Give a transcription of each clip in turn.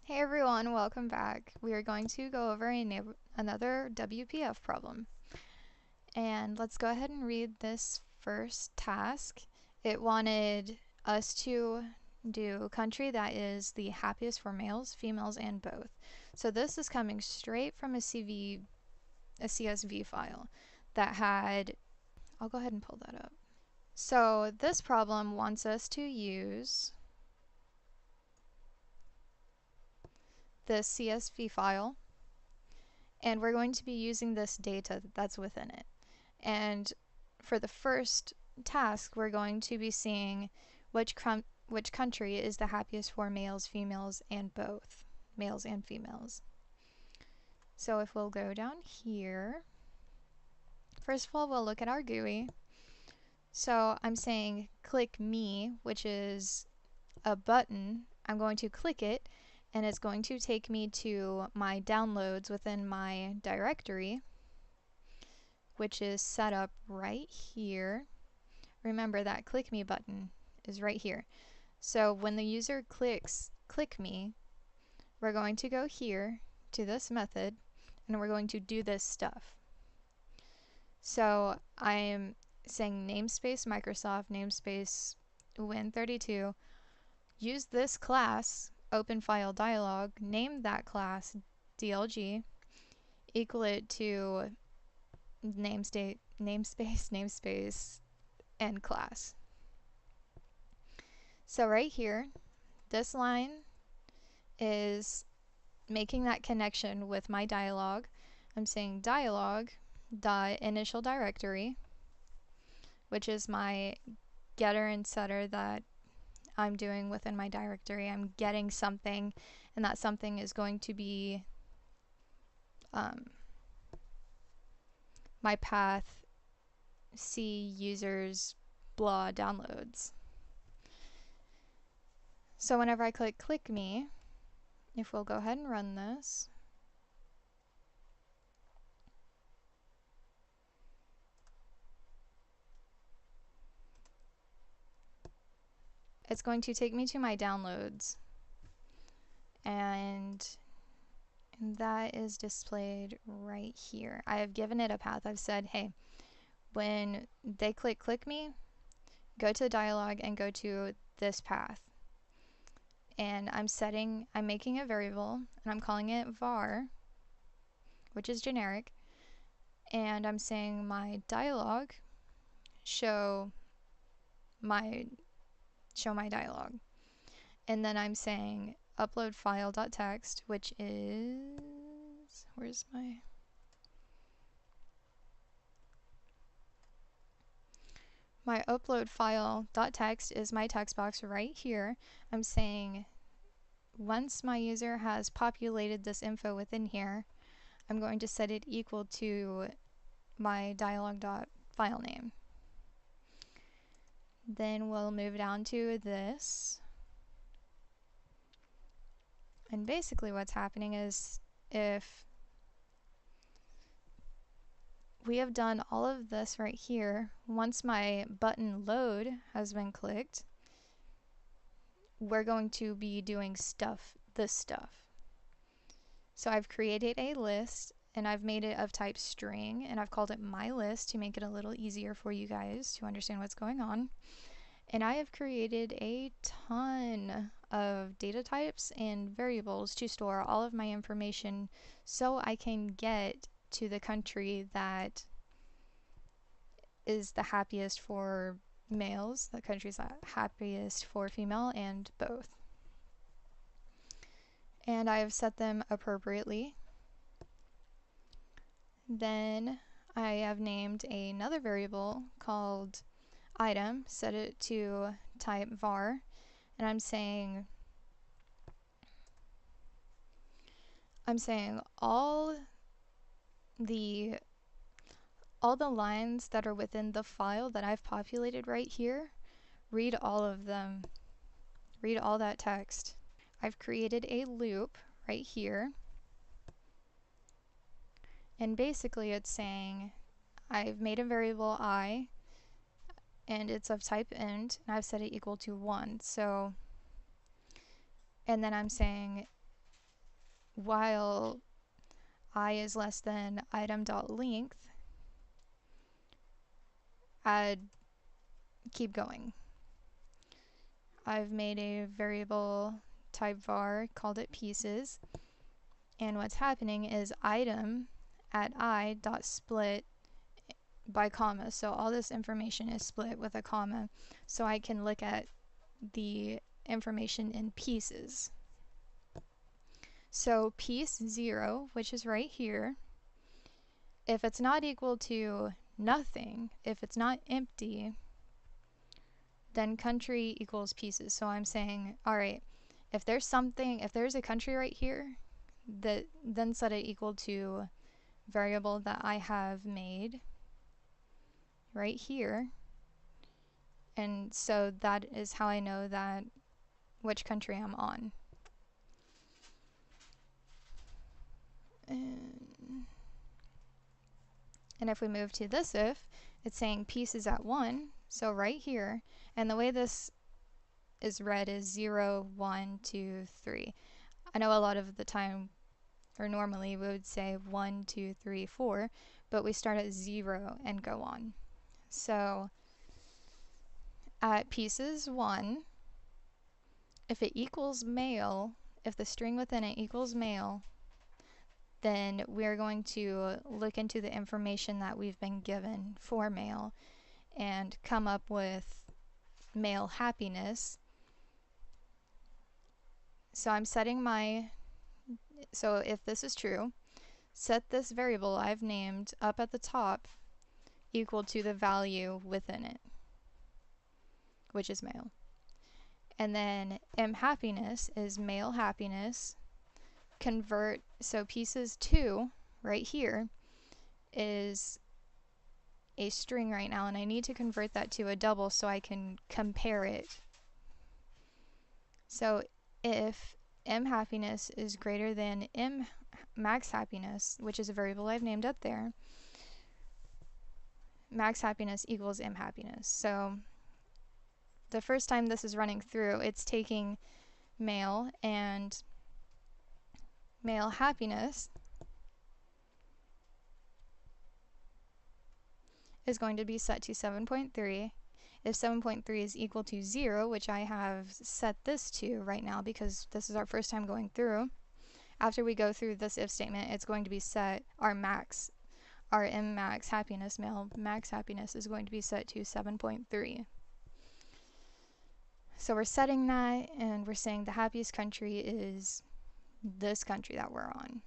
Hey everyone, welcome back. We are going to go over another WPF problem. And let's go ahead and read this first task. It wanted us to do country that is the happiest for males, females, and both. So this is coming straight from a CSV file that had, I'll go ahead and pull that up. So this problem wants us to use this CSV file, and we're going to be using this data that's within it. And for the first task, we're going to be seeing which country is the happiest for males, females, and both, males and females. So if we'll go down here, first of all, we'll look at our GUI. So I'm saying click me, which is a button. I'm going to click it, and it's going to take me to my downloads within my directory, which is set up right here. Remember that click me button is right here. So when the user clicks click me, we're going to go here to this method and we're going to do this stuff. So I'm saying namespace Microsoft, namespace Win32, use this class, open file dialog, name that class DLG, equal it to namespace, and class. So right here, this line is making that connection with my dialog. I'm saying dialog dot initial directory, which is my getter and setter that I'm doing within my directory. I'm getting something, and that something is going to be my path C users blah downloads. So whenever I click me, if we'll go ahead and run this, it's going to take me to my downloads, and that is displayed right here. I have given it a path. I've said, hey, when they click me, go to the dialog and go to this path. And I'm making a variable, and I'm calling it var, which is generic, and I'm saying my dialog show my dialog. And then I'm saying upload file.txt, which is, where's my upload file.txt is my text box right here. I'm saying once my user has populated this info within here, I'm going to set it equal to my dialog.file name. Then we'll move down to this. And basically what's happening is if we have done all of this right here, once my button load has been clicked, we're going to be doing this stuff. So I've created a list, and I've made it of type string, and I've called it my list to make it a little easier for you guys to understand what's going on. And I have created a ton of data types and variables to store all of my information so I can get to the country that is the happiest for males, the country's happiest for female, and both. And I have set them appropriately. Then I have named another variable called item, set it to type var, and I'm saying all the lines that are within the file that I've populated right here, read all of them, read all that text. I've created a loop right here, and basically it's saying I've made a variable I, and it's of type int, and I've set it equal to 1. So, and then I'm saying while I is less than item.length, keep going. I've made a variable type var, called it pieces, and what's happening is item at I dot split by comma. So all this information is split with a comma, so I can look at the information in pieces. So piece 0, which is right here, if it's not equal to nothing, if it's not empty, then country equals pieces. So I'm saying, all right, if there's a country right here, then set it equal to variable that I have made right here. And so that is how I know that which country I'm on. And if we move to this if, it's saying pieces at 1, so right here, and the way this is read is 0, 1, 2, 3. I know a lot of the time, or normally we would say 1, 2, 3, 4, but we start at 0 and go on. So at pieces 1, if it equals male, if the string within it equals male, then we're going to look into the information that we've been given for male and come up with male happiness. So I'm setting so if this is true, set this variable I've named up at the top equal to the value within it, which is male. And then happiness is male happiness. Convert, so pieces 2 right here is a string right now, and I need to convert that to a double so I can compare it. So if happiness is greater than max happiness, which is a variable I've named up there, max happiness equals happiness. So the first time this is running through, it's taking male, and male happiness is going to be set to 7.3. If 7.3 is equal to 0, which I have set this to right now because this is our first time going through, after we go through this if statement, it's going to be set, our max happiness, male max happiness, is going to be set to 7.3. So we're setting that, and we're saying the happiest country is this country that we're on.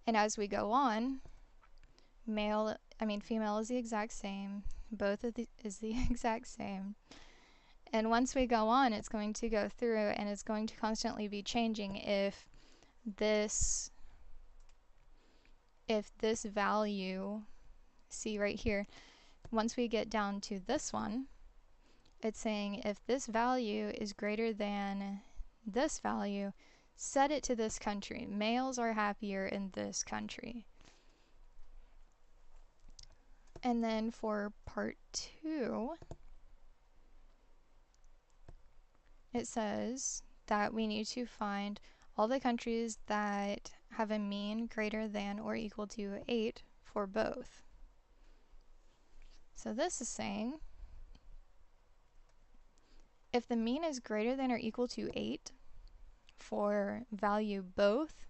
And as we go on, female is the exact same, both is the exact same. And once we go on, it's going to go through and it's going to constantly be changing if this value, see right here, once we get down to this one, it's saying if this value is greater than this value, set it to this country. Males are happier in this country. And then for part 2, it says that we need to find all the countries that have a mean greater than or equal to 8 for both. So this is saying if the mean is greater than or equal to 8 for value both,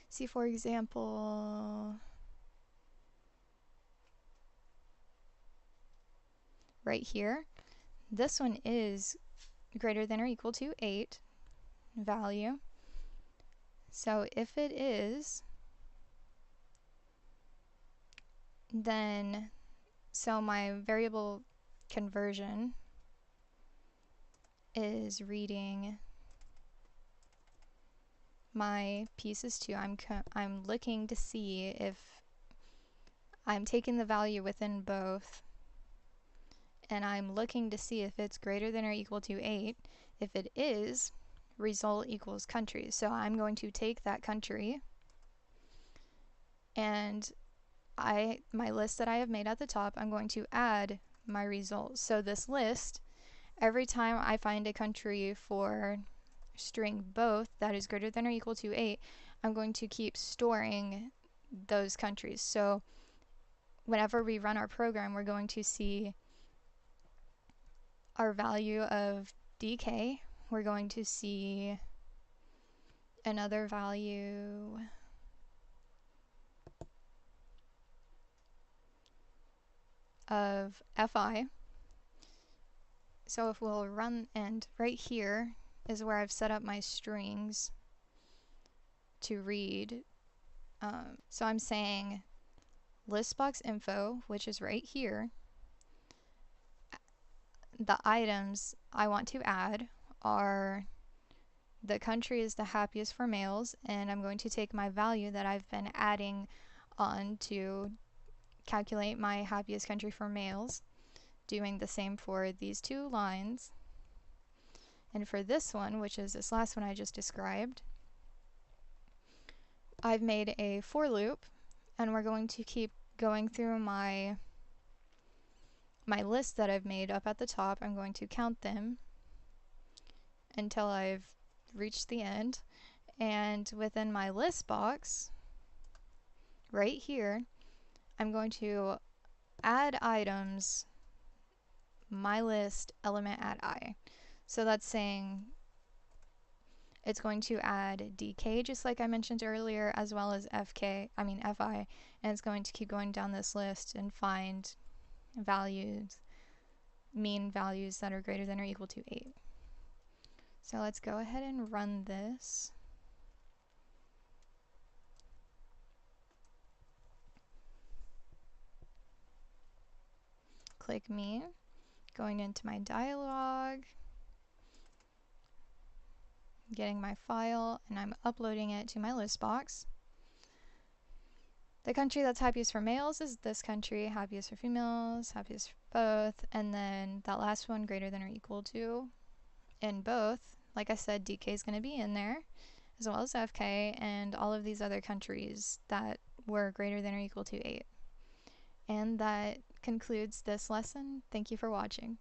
see for example right here, this one is greater than or equal to 8 value. So if it is, then so my variable conversion is reading my pieces 2. I'm looking to see if I'm taking the value within both, and I'm looking to see if it's greater than or equal to 8. If it is, result equals country. So I'm going to take that country, and my list that I have made at the top, I'm going to add my results. So this list, every time I find a country for string both that is greater than or equal to 8, I'm going to keep storing those countries. So whenever we run our program, we're going to see our value of DK. We're going to see another value of FI. So if we'll run, and right here is where I've set up my strings to read. So I'm saying listbox info, which is right here. The items I want to add are the country is the happiest for males, and I'm going to take my value that I've been adding on to calculate my happiest country for males, doing the same for these two lines. And for this one, which is this last one I just described, I've made a for loop, and we're going to keep going through my list that I've made up at the top. I'm going to count them until I've reached the end. And within my list box, right here, I'm going to add items, my list element at I. So that's saying it's going to add DK, just like I mentioned earlier, as well as FI, and it's going to keep going down this list and find values, mean values that are greater than or equal to 8. So let's go ahead and run this. Click me, going into my dialog, getting my file, and I'm uploading it to my list box. The country that's happiest for males is this country, happiest for females, happiest for both, and then that last one, greater than or equal to, in both. Like I said, DK is going to be in there, as well as FK, and all of these other countries that were greater than or equal to 8. And that concludes this lesson. Thank you for watching.